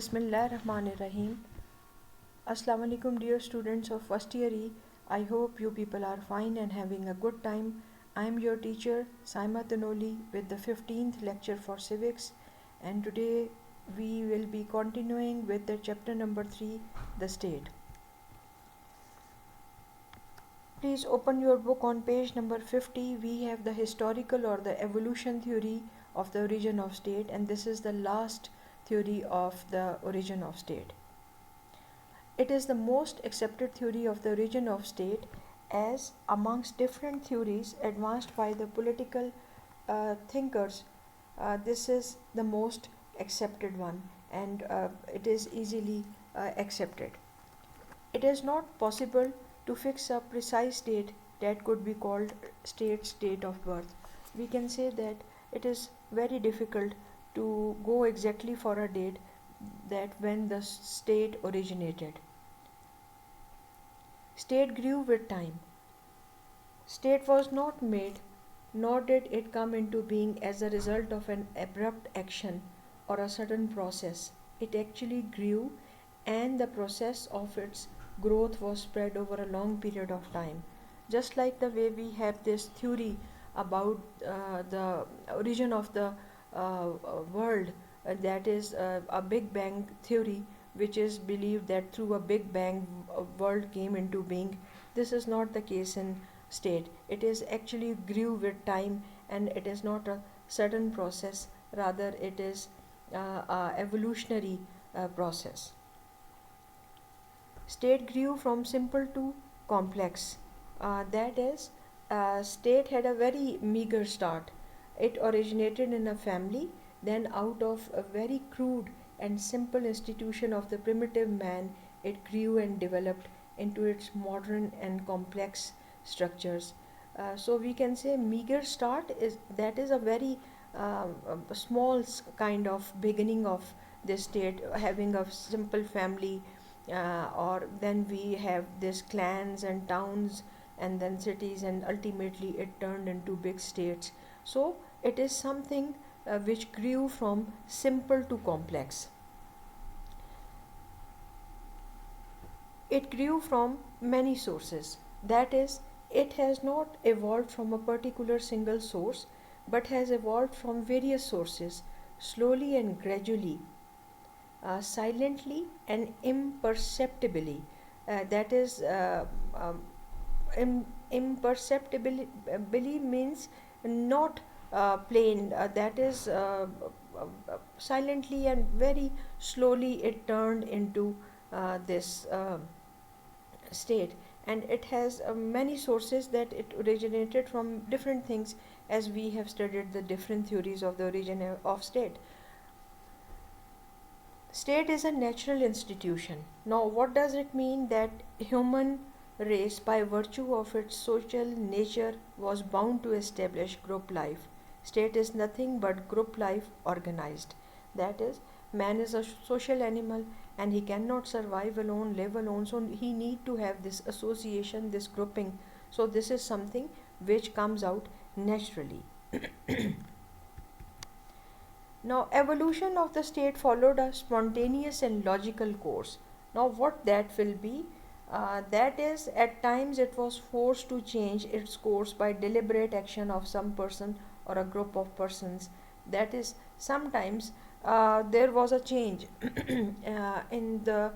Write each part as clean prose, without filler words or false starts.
Bismillahirrahmanirrahim. Assalamu alaikum, dear students of first year E. I hope you people are fine and having a good time. I am your teacher Saima Tanoli with the 15th lecture for civics, and today we will be continuing with the chapter number 3, the state. Please open your book on page number 50. We have the historical or the evolution theory of the origin of state, and this is the last theory of the origin of state. It is the most accepted theory of the origin of state, as amongst different theories advanced by the political thinkers, this is the most accepted one, and it is easily accepted. It is not possible to fix a precise date that could be called state's date of birth. We can say that it is very difficult to go exactly for a date that when the state originated. State grew with time. State was not made, nor did it come into being as a result of an abrupt action or a sudden process. It actually grew, and the process of its growth was spread over a long period of time. Just like the way we have this theory about the origin of the world, that is a Big Bang theory, which is believed that through a Big Bang world came into being. This is not the case in state. It is actually grew with time, and it is not a sudden process, rather it is a evolutionary process. State grew from simple to complex. That is, state had a very meager start. It originated in a family, then out of a very crude and simple institution of the primitive man, it grew and developed into its modern and complex structures. So we can say meager start is a very small kind of beginning of this state, having a simple family, or then we have this clans and towns and then cities, and ultimately it turned into big states. So it is something which grew from simple to complex. It grew from many sources. That is, it has not evolved from a particular single source, but has evolved from various sources, slowly and gradually, silently and imperceptibly. That is, imperceptibly means not plain. That is, silently and very slowly it turned into this state, and it has many sources that it originated from different things, as we have studied the different theories of the origin of state. State is a natural institution. Now, what does it mean? That human race, by virtue of its social nature, was bound to establish group life. State is nothing but group life organized. That is, man is a social animal, and he cannot survive alone, live alone, so he need to have this association, this grouping. So this is something which comes out naturally. Now, evolution of the state followed a spontaneous and logical course. Now, what that will be? That is, at times it was forced to change its course by deliberate action of some person or a group of persons. That is, sometimes there was a change in the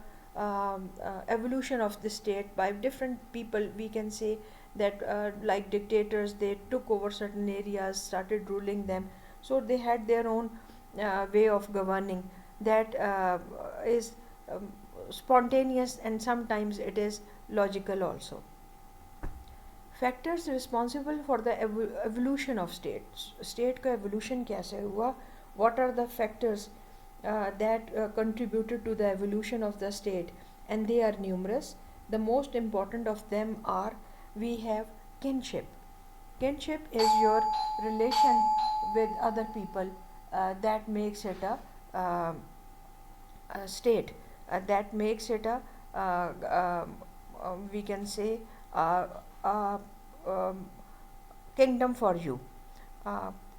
evolution of the state by different people. We can say that, like dictators, they took over certain areas, started ruling them, so they had their own way of governing. That is spontaneous, and sometimes it is logical also. Factors responsible for the evolution of state का evolution कैसे हुआ? What are the factors that contributed to the evolution of the state? And they are numerous. The most important of them are, we have kinship. Kinship is your relation with other people, that makes it a state, that makes it a we can say kingdom for you.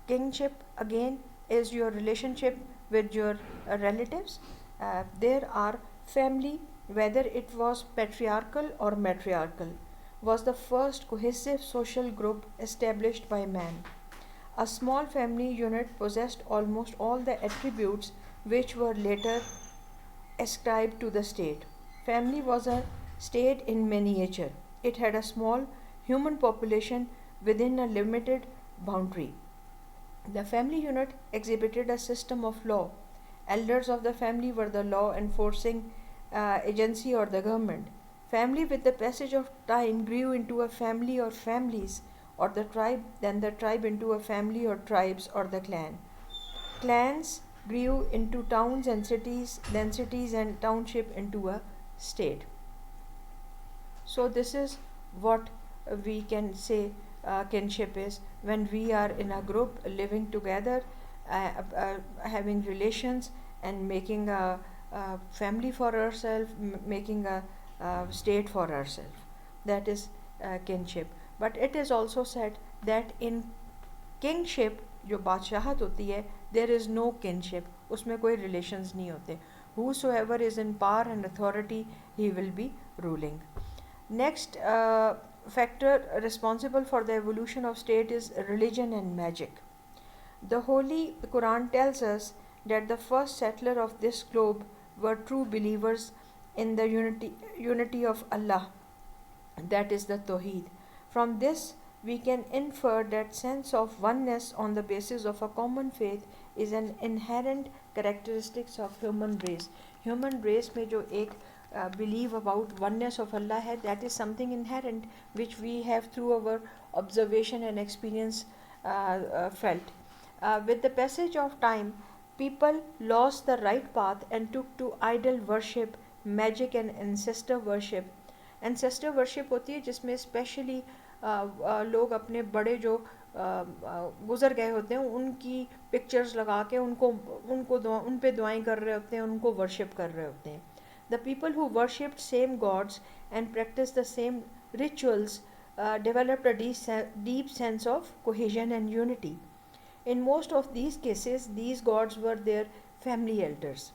Kingship again is your relationship with your relatives, There are family, whether it was patriarchal or matriarchal, was the first cohesive social group established by man. A small family unit possessed almost all the attributes which were later ascribed to the state. Family was a state in miniature. It had a small human population within a limited boundary. The family unit exhibited a system of law. Elders of the family were the law enforcing agency or the government. Family, with the passage of time, grew into a family or families or the tribe, then the tribe into a family or tribes or the clan. Clans grew into towns and cities, then cities and township into a state. So, this is what we can say kinship is when we are in a group living together, having relations, and making a family for ourselves, making a state for ourselves. That is kinship. But it is also said that in kingship, जो बादशाहत होती है, there is no kinship, उसमें कोई relations नहीं होते. Whosoever is in power and authority, he will be ruling. Next factor responsible for the evolution of state is religion and magic. The Holy Quran tells us that the first settler of this globe were true believers in the unity of Allah, that is the Tawheed. From this, we can infer that sense of oneness on the basis of a common faith is an inherent characteristics of human race. Human race में जो एक believe about oneness of Allah hai, that is something inherent which we have through our observation and experience felt. With the passage of time, people lost the right path and took to idol worship, magic and ancestor worship. Ancestor worship होती है जिसमें specially लोग अपने बड़े जो गुज़र गए होते हैं उनकी पिक्चर्स लगा के उन पे दुआएं कर रहे होते हैं, उनको वर्शिप कर रहे होते हैं. The people who worshipped same gods and practiced the same rituals developed a deep sense of cohesion and unity. In most of these cases, these gods were their family elders.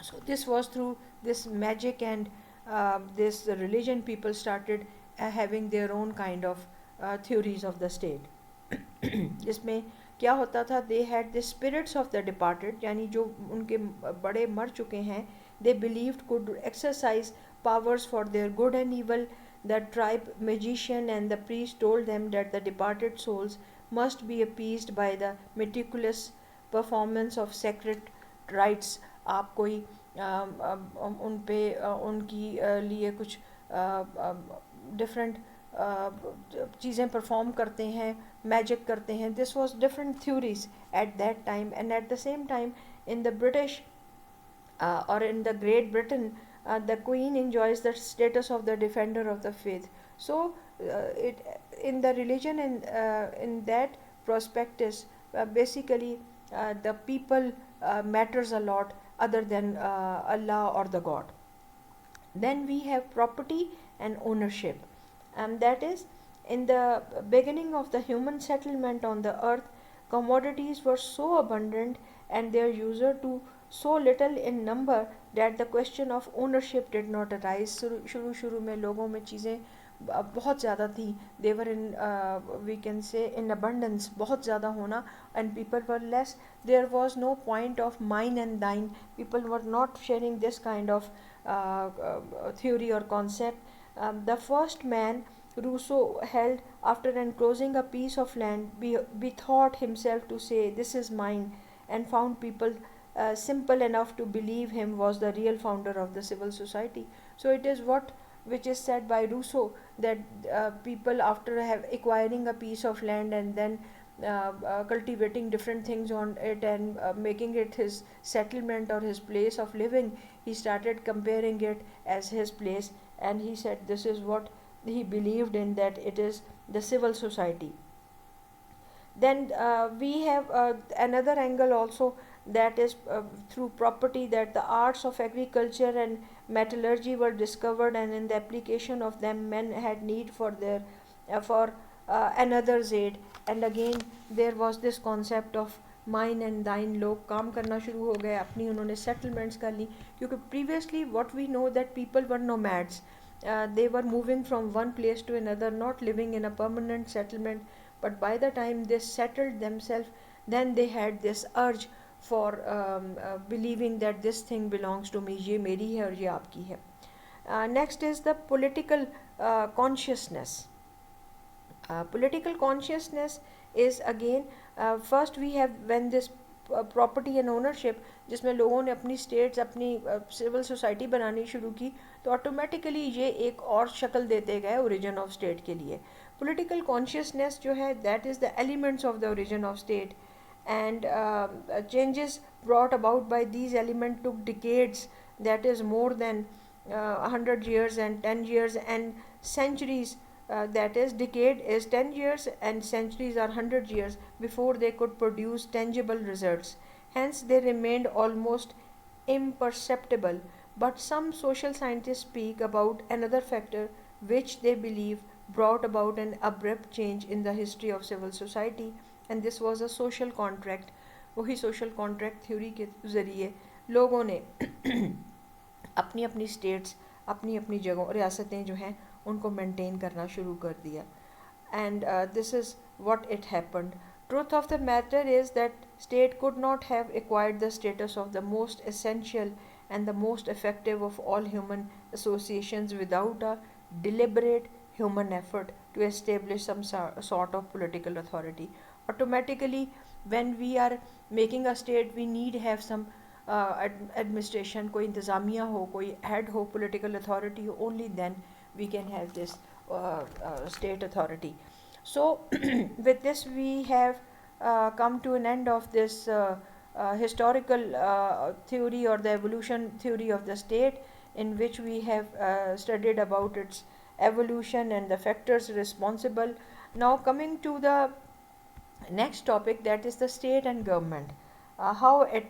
So this was through this magic and this religion, people started having their own kind of theories of the state. जिसमें क्या होता था, they had the spirits of the departed, यानी जो उनके बड़े मर चुके हैं, they believed could exercise powers for their good and evil. The tribe magician and the priest told them that the departed souls must be appeased by the meticulous performance of sacred rites. आप कोई उन पे उनकी लिए कुछ different चीज़ें perform करते हैं, मैजिक करते हैं. This was different theories at that time. And at the same time in the British or in the Great Britain, the Queen enjoys the status of the defender of the faith. So, it in the religion and in that prospectus, basically the people matters a lot other than Allah or the God. Then we have property and ownership, and that is in the beginning of the human settlement on the earth, commodities were so abundant and their user to so little in number that the question of ownership did not arise. शुरू में लोगों में चीज़ें बहुत ज़्यादा थी. They were in we can say in abundance, बहुत ज़्यादा होना, and people were less. There was no point of mine and thine. People were not sharing this kind of theory or concept. The first man Rousseau held, after enclosing a piece of land, bethought himself to say, "This is mine," and found people simple enough to believe him was the real founder of the civil society. So it is what which is said by Rousseau, that people, after acquiring a piece of land and then cultivating different things on it and making it his settlement or his place of living, he started comparing it as his place, and he said this is what he believed in, that it is the civil society. Then we have another angle also, that is through property, that the arts of agriculture and metallurgy were discovered, and in the application of them men had need for another's aid. And again there was this concept of mine and दाइन लोग काम करना शुरू हो गए, अपनी उन्होंने settlements कर ली, क्योंकि previously what we know that people were nomads, they were moving from one place to another, not living in a permanent settlement. But by the time they settled themselves, then they had this urge for believing that this thing belongs to me, ये मेरी है और ये आपकी है. Next is the political consciousness. Political consciousness is again, first we have when this property and ownership, जिसमें लोगों ने अपनी स्टेट्स, अपनी सिविल सोसाइटी बनानी शुरू की, तो ऑटोमेटिकली ये एक और शक्ल देते गए ओरिजिन ऑफ स्टेट के लिए. पॉलिटिकल कॉन्शियसनेस जो है, that is the elements of the origin of state, and changes brought about by these elements took decades, that is more than 100 years and 10 years and centuries, that is decade is 10 years and centuries are 100 years before they could produce tangible results. Hence they remained almost imperceptible. But some social scientists speak about another factor which they believe brought about an abrupt change in the history of civil society, and this was a social contract. वही social contract theory के ज़रिए लोगों ने अपनी अपनी states, अपनी अपनी जगहों, रियासतें जो हैं उनको मेंटेन करना शुरू कर दिया. And this is what it happened. Truth of the matter is that state could not have acquired the status of the most essential and the most effective of all human associations without a deliberate human effort to establish some sort of political authority. Automatically, when we are making a state, we need to have some administration, कोई इंतज़ामिया हो, कोई head हो, political authority हो, only then we can have this state authority. So with this we have come to an end of this historical theory or the evolution theory of the state, in which we have studied about its evolution and the factors responsible. Now coming to the next topic, that is the state and government, how it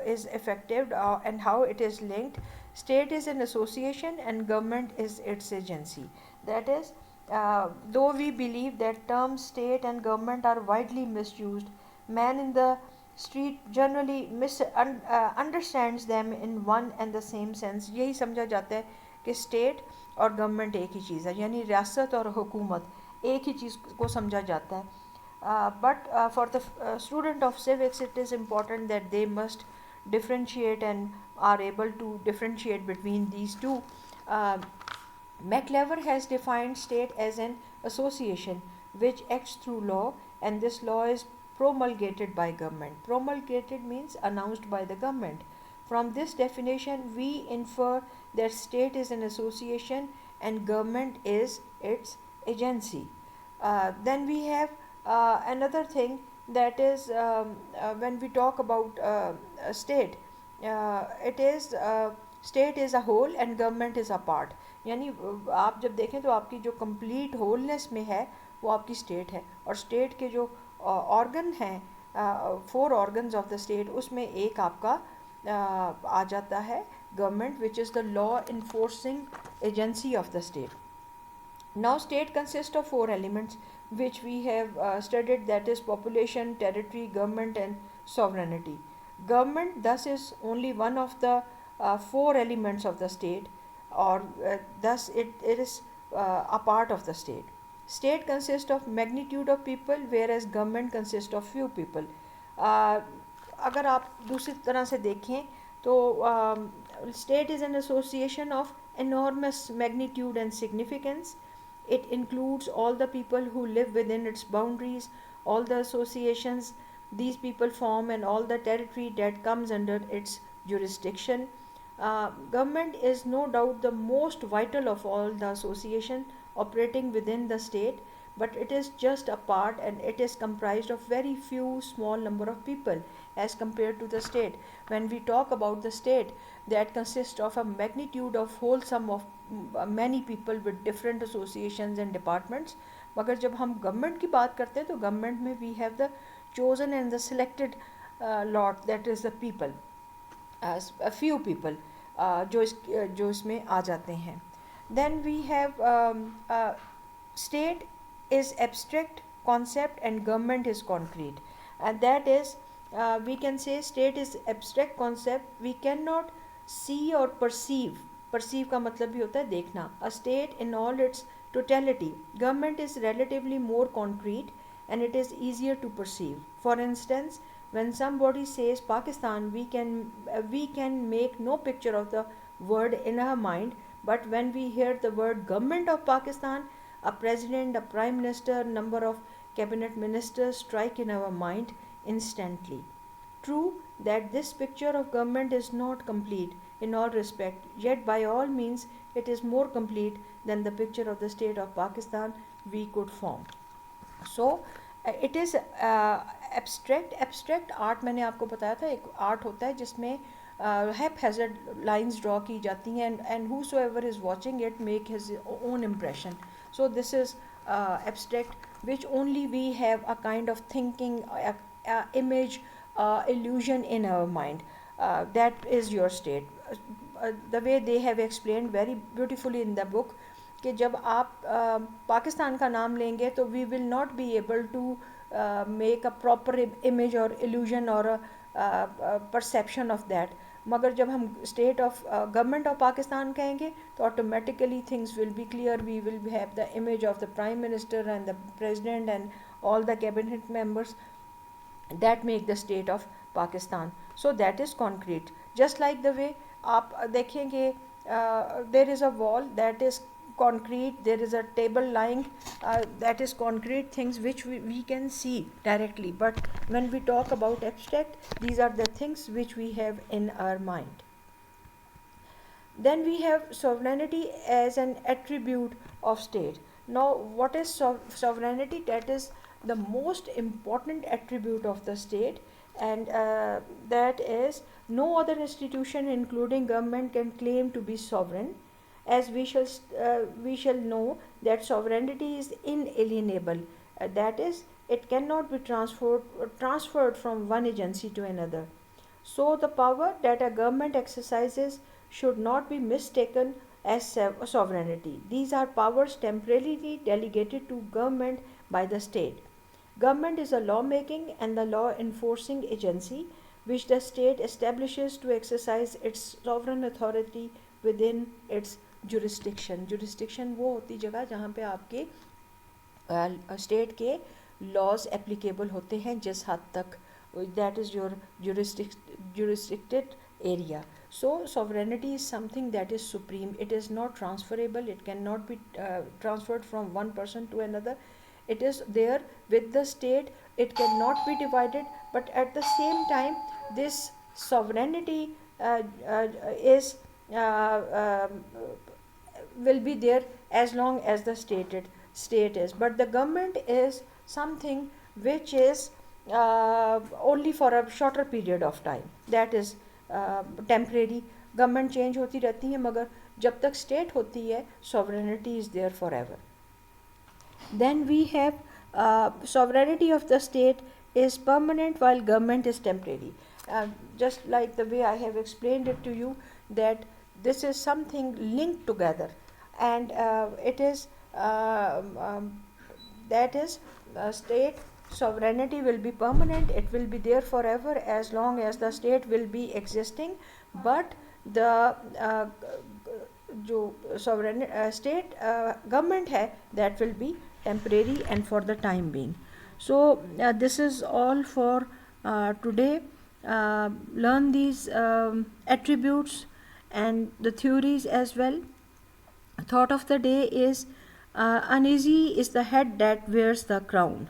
is effective and how it is linked. State is an association and government is its agency. That is, though we believe that terms state and government are widely misused, man in the street generally understands them in one and the same sense. यही समझा जाता है कि state और government एक ही चीज़ है, यानी रियासत और हुकूमत एक ही चीज़ को समझा जाता है. But for the student of civics, it is important that they must differentiate and are able to differentiate between these two. Uh, McLever has defined state as an association which acts through law, and this law is promulgated by government. Promulgated means announced by the government. From this definition, we infer that state is an association and government is its agency. Then we have another thing, that is when we talk about a state, it is state is a whole and government is a part. यानी आप जब देखें तो आपकी जो complete wholeness में है वो आपकी स्टेट है, और स्टेट के जो ऑर्गन हैं, 4 ऑर्गन्स ऑफ द स्टेट, उसमें एक आपका आ जाता है government, which is the law enforcing agency of the state. Now state consists of 4 elements which we have studied, that is population, territory, government and sovereignty. Government thus is only one of the 4 elements of the state, or thus it is a part of the state. State consists of magnitude of people, whereas government consists of few people. अगर आप दूसरी तरह से देखें तो state is an association of enormous magnitude and significance. It includes all the people who live within its boundaries, all the associations these people form, and all the territory that comes under its jurisdiction. Government is no doubt the most vital of all the association operating within the state, but it is just a part, and it is comprised of very few small number of people as compared to the state. When we talk about the state, that consists of a magnitude of whole sum of many people with different associations and departments. मगर जब हम government की बात करते हैं तो government में we have the chosen and the selected lot, that is the people, as a few people जो इसमें आ जाते हैं. Then we have state is abstract concept and government is concrete, and that is we can say state is abstract concept we cannot see or perceive. Perceive का मतलब भी होता है देखना. A state in all its totality. Government is relatively more concrete and it is easier to perceive. For instance, when somebody says Pakistan, we can make no picture of the word in our mind, but when we hear the word government of Pakistan, a president, a prime minister, number of cabinet ministers strike in our mind instantly. True that this picture of government is not complete in all respect, yet by all means it is more complete than the picture of the state of Pakistan we could form. So it is abstract art. मैंने आपको बताया था एक art होता है जिसमें haphazard lines draw की जाती हैं and whosoever is watching it make his own impression. So this is abstract, which only we have a kind of thinking, image, illusion in our mind. That is your state. The way they have explained very beautifully in the book कि जब आप पाकिस्तान का नाम लेंगे तो we will not be able to make a proper image और illusion और perception of that. मगर जब हम state of government of Pakistan कहेंगे तो automatically things will be clear. We will have the image of the prime minister and the president and all the cabinet members that make the state of Pakistan. So that is concrete. Just like the way आप देखेंगे there is a wall that is concrete, there is a table lying that is concrete things which we can see directly, but when we talk about abstract, these are the things which we have in our mind. Then we have sovereignty as an attribute of state. Now what is sovereignty? That is the most important attribute of the state, and that is no other institution including government can claim to be sovereign, as we shall know that sovereignty is inalienable. That is, it cannot be transferred from one agency to another. So the power that a government exercises should not be mistaken as sovereignty. These are powers temporarily delegated to government by the state. Government is a lawmaking and the law enforcing agency which the state establishes to exercise its sovereign authority within its jurisdiction. Jurisdiction वो होती जगह जहाँ पे आपके state के laws applicable होते हैं जिस हद तक. That is your jurisdicted area. So sovereignty is something that is supreme. It is not transferable. It cannot be transferred from one person to another. It is there with the state. It cannot be divided, but at the same time this sovereignty is will be there as long as the state is. But the government is something which is only for a shorter period of time. That is temporary. Government change होती रहती है मगर जब तक state होती है sovereignty is there forever. Then we have sovereignty of the state is permanent while government is temporary. Just like the way I have explained it to you, that this is something linked together, and it is that is state sovereignty will be permanent. It will be there forever as long as the state will be existing, but the जो sovereign state government है that will be temporary and for the time being. So this is all for today. Learn these attributes and the theories as well. Thought of the day is uneasy is the head that wears the crown.